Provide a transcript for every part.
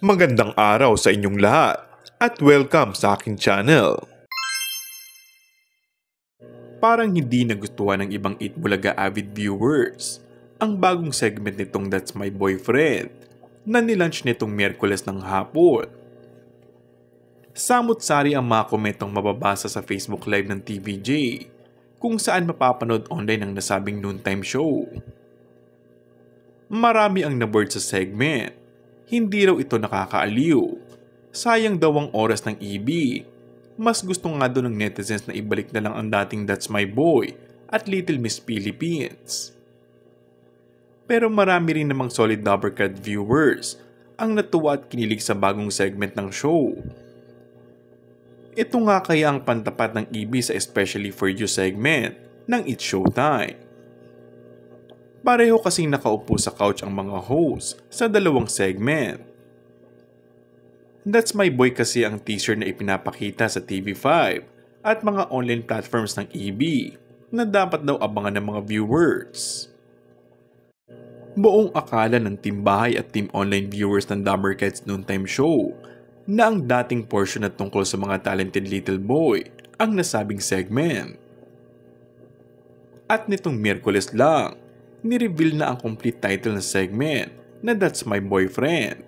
Magandang araw sa inyong lahat at welcome sa aking channel. Parang hindi nagustuhan ng ibang Eat Bulaga avid viewers ang bagong segment nitong That's My Boyfriend na nilaunch nitong Miyerkules ng hapon. Samut-sari ang mga komentong mababasa sa Facebook Live ng TVJ kung saan mapapanood online ang nasabing noontime show. Marami ang naboard sa segment. Hindi raw ito nakakaaliw. Sayang daw ang oras ng EB. Mas gusto nga doon ng netizens na ibalik na lang ang dating That's My Boy at Little Miss Philippines. Pero marami rin namang solid Dabbercat viewers ang natuwa at kinilig sa bagong segment ng show. Ito nga kaya ang pantapat ng EB sa Especially For You segment ng It's Showtime. Pareho kasing nakaupo sa couch ang mga hosts sa dalawang segment. That's My Boy kasi ang teaser na ipinapakita sa TV5 at mga online platforms ng EB na dapat daw abangan ng mga viewers. Buong akala ng Team Bahay at Team Online viewers ng Dabbercats Noontime Show na ang dating portion na tungkol sa mga talented little boy ang nasabing segment. At nitong Miyerkules lang, ni-reveal na ang complete title ng segment na That's My Boyfriend.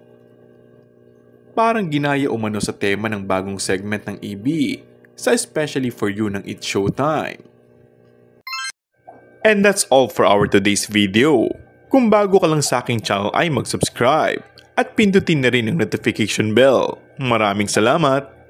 Parang ginaya umano sa tema ng bagong segment ng EB sa Especially For You ng It's Showtime. And that's all for our today's video. Kung bago ka lang sa aking channel ay mag-subscribe at pindutin na rin ang notification bell. Maraming salamat!